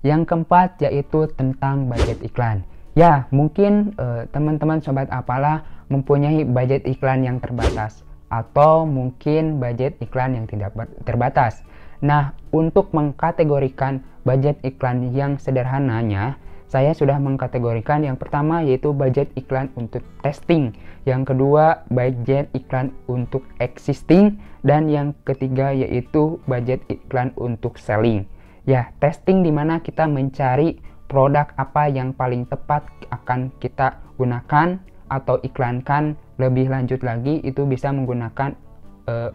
Yang keempat yaitu tentang budget iklan. Ya, mungkin teman-teman sobat apalah mempunyai budget iklan yang terbatas atau mungkin budget iklan yang tidak terbatas. Nah, untuk mengkategorikan budget iklan yang sederhananya, saya sudah mengkategorikan yang pertama yaitu budget iklan untuk testing, yang kedua budget iklan untuk existing, dan yang ketiga yaitu budget iklan untuk selling. Ya, testing dimana kita mencari produk apa yang paling tepat akan kita gunakan atau iklankan. Lebih lanjut lagi itu bisa menggunakan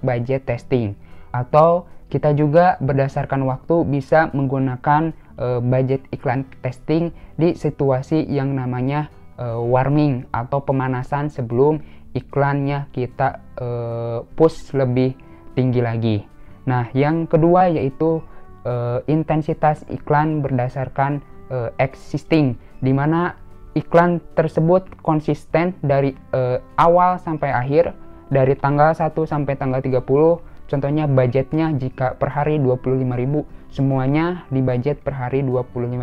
budget testing, atau kita juga berdasarkan waktu bisa menggunakan budget iklan testing di situasi yang namanya warming atau pemanasan sebelum iklannya kita push lebih tinggi lagi. Nah, yang kedua yaitu intensitas iklan berdasarkan existing, di mana iklan tersebut konsisten dari awal sampai akhir, dari tanggal 1 sampai tanggal 30. Contohnya budgetnya jika per hari 25.000, semuanya di budget per hari 25.000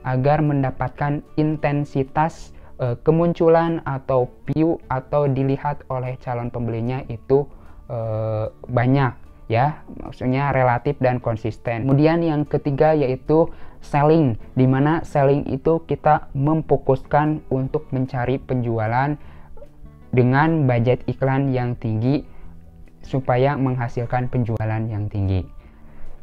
agar mendapatkan intensitas kemunculan atau view atau dilihat oleh calon pembelinya itu banyak. Ya, maksudnya relatif dan konsisten. Kemudian yang ketiga yaitu selling, dimana selling itu kita memfokuskan untuk mencari penjualan dengan budget iklan yang tinggi supaya menghasilkan penjualan yang tinggi.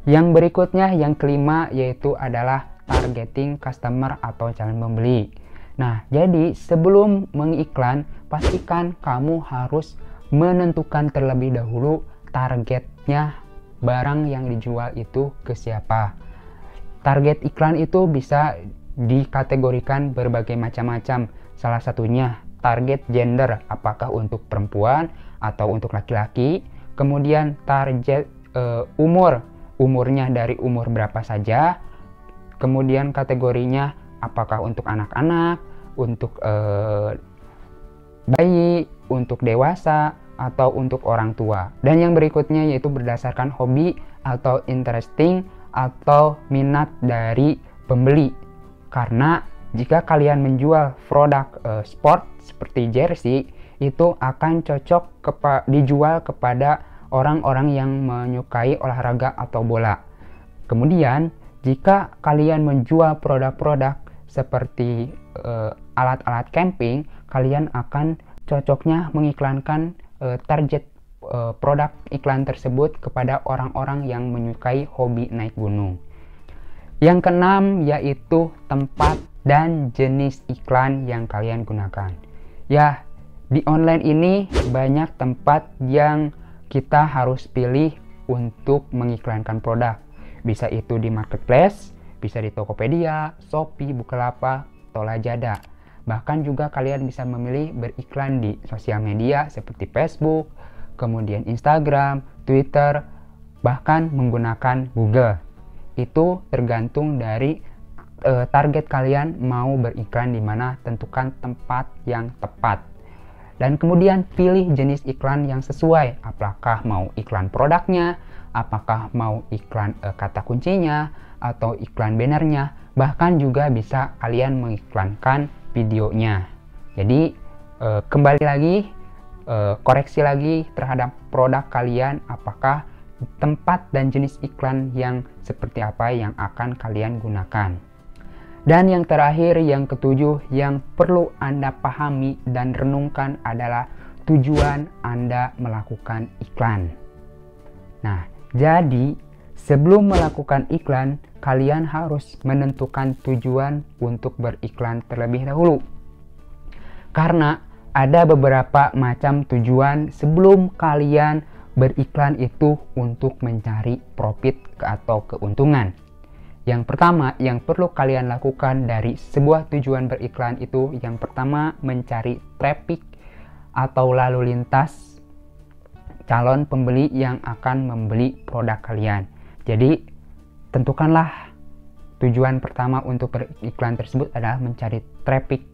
Yang berikutnya, yang kelima yaitu adalah targeting customer atau calon pembeli. Nah, jadi sebelum mengiklan, pastikan kamu harus menentukan terlebih dahulu targetnya barang yang dijual itu ke siapa. Target iklan itu bisa dikategorikan berbagai macam-macam. Salah satunya target gender, apakah untuk perempuan atau untuk laki-laki. Kemudian target umurnya dari umur berapa saja. Kemudian kategorinya apakah untuk anak-anak, untuk bayi, untuk dewasa, atau untuk orang tua. Dan yang berikutnya yaitu berdasarkan hobi atau interesting atau minat dari pembeli. Karena jika kalian menjual produk sport seperti jersey, itu akan cocok dijual kepada orang-orang yang menyukai olahraga atau bola. Kemudian jika kalian menjual produk-produk seperti alat-alat camping, kalian akan cocoknya mengiklankan target produk iklan tersebut kepada orang-orang yang menyukai hobi naik gunung. Yang keenam yaitu tempat dan jenis iklan yang kalian gunakan. Ya, di online ini banyak tempat yang kita harus pilih untuk mengiklankan produk. Bisa itu di marketplace, bisa di Tokopedia, Shopee, Bukalapak, atau Lazada. Bahkan juga kalian bisa memilih beriklan di sosial media seperti Facebook, kemudian Instagram, Twitter, bahkan menggunakan Google. Itu tergantung dari target kalian mau beriklan di mana, tentukan tempat yang tepat. Dan kemudian pilih jenis iklan yang sesuai, apakah mau iklan produknya, apakah mau iklan kata kuncinya, atau iklan bannernya, bahkan juga bisa kalian mengiklankan videonya. Jadi kembali lagi, koreksi lagi terhadap produk kalian, apakah tempat dan jenis iklan yang seperti apa yang akan kalian gunakan. Dan yang terakhir, yang ketujuh, yang perlu Anda pahami dan renungkan adalah tujuan Anda melakukan iklan. Nah, jadi sebelum melakukan iklan, kalian harus menentukan tujuan untuk beriklan terlebih dahulu. Karena ada beberapa macam tujuan sebelum kalian beriklan itu untuk mencari profit atau keuntungan. Yang pertama yang perlu kalian lakukan dari sebuah tujuan beriklan itu, yang pertama mencari traffic atau lalu lintas calon pembeli yang akan membeli produk kalian. Jadi tentukanlah tujuan pertama untuk beriklan tersebut adalah mencari traffic,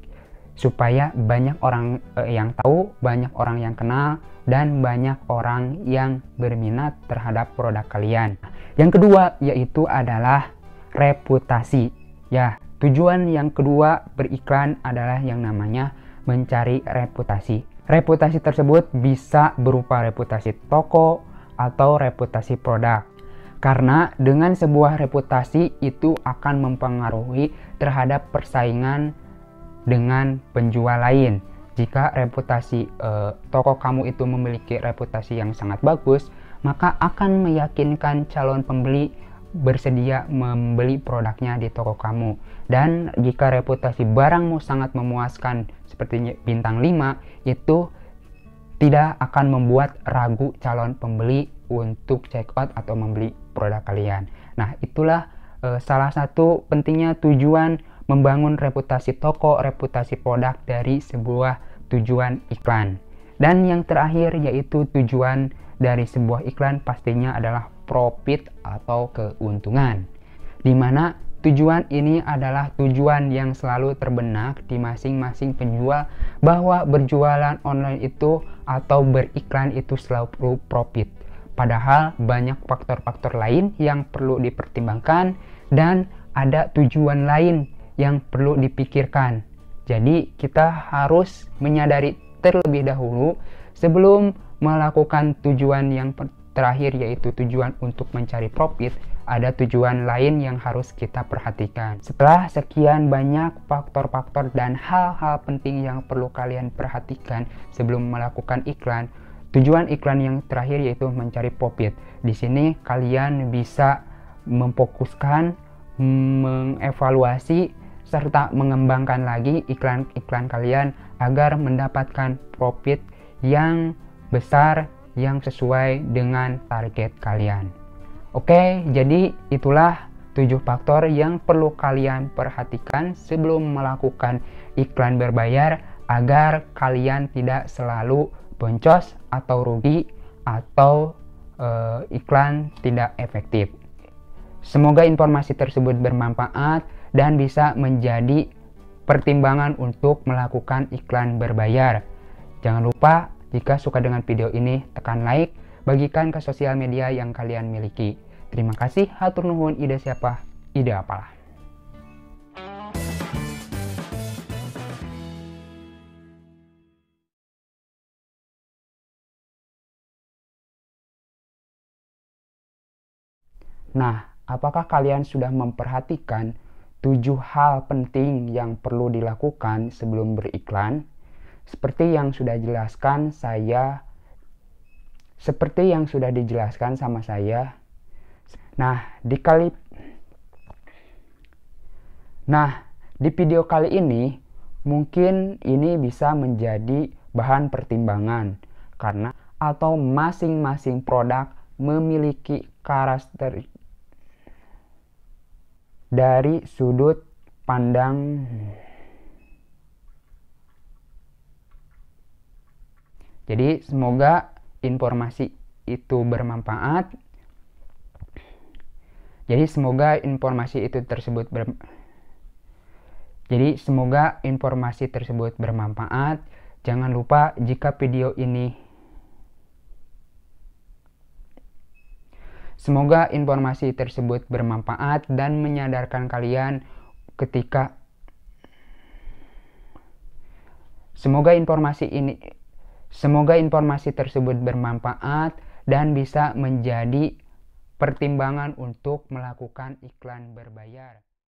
supaya banyak orang yang tahu, banyak orang yang kenal, dan banyak orang yang berminat terhadap produk kalian. Yang kedua yaitu adalah reputasi. Ya, tujuan yang kedua beriklan adalah yang namanya mencari reputasi. Reputasi tersebut bisa berupa reputasi toko atau reputasi produk. Karena dengan sebuah reputasi itu akan mempengaruhi terhadap persaingan dengan penjual lain. Jika reputasi toko kamu itu memiliki reputasi yang sangat bagus, maka akan meyakinkan calon pembeli bersedia membeli produknya di toko kamu. Dan jika reputasi barangmu sangat memuaskan seperti bintang 5, itu tidak akan membuat ragu calon pembeli untuk check out atau membeli produk kalian. Nah, itulah salah satu pentingnya tujuan membangun reputasi toko, reputasi produk dari sebuah tujuan iklan. Dan yang terakhir yaitu tujuan dari sebuah iklan pastinya adalah profit atau keuntungan, di mana tujuan ini adalah tujuan yang selalu terbenak di masing-masing penjual bahwa berjualan online itu atau beriklan itu selalu profit. Padahal banyak faktor-faktor lain yang perlu dipertimbangkan dan ada tujuan lain yang perlu dipikirkan. Jadi kita harus menyadari terlebih dahulu sebelum melakukan tujuan yang terakhir yaitu tujuan untuk mencari profit, ada tujuan lain yang harus kita perhatikan. Setelah sekian banyak faktor-faktor dan hal-hal penting yang perlu kalian perhatikan sebelum melakukan iklan, tujuan iklan yang terakhir yaitu mencari profit. Di sini kalian bisa memfokuskan, mengevaluasi, serta mengembangkan lagi iklan-iklan kalian agar mendapatkan profit yang besar yang sesuai dengan target kalian. Oke, jadi itulah 7 faktor yang perlu kalian perhatikan sebelum melakukan iklan berbayar agar kalian tidak selalu boncos atau rugi atau iklan tidak efektif. Semoga informasi tersebut bermanfaat dan bisa menjadi pertimbangan untuk melakukan iklan berbayar. Jangan lupa jika suka dengan video ini, tekan like, bagikan ke sosial media yang kalian miliki. Terima kasih, hatur nuhun, ide siapa, ide apalah. Nah, apakah kalian sudah memperhatikan 7 hal penting yang perlu dilakukan sebelum beriklan? Seperti yang sudah dijelaskan sama saya. Nah, di video kali ini mungkin ini bisa menjadi bahan pertimbangan karena atau masing-masing produk memiliki karakteristik dari sudut pandang. Jadi semoga informasi itu bermanfaat. Jadi semoga informasi tersebut bermanfaat. Jangan lupa jika video ini semoga informasi tersebut bermanfaat dan menyadarkan kalian ketika semoga informasi tersebut bermanfaat dan bisa menjadi pertimbangan untuk melakukan iklan berbayar.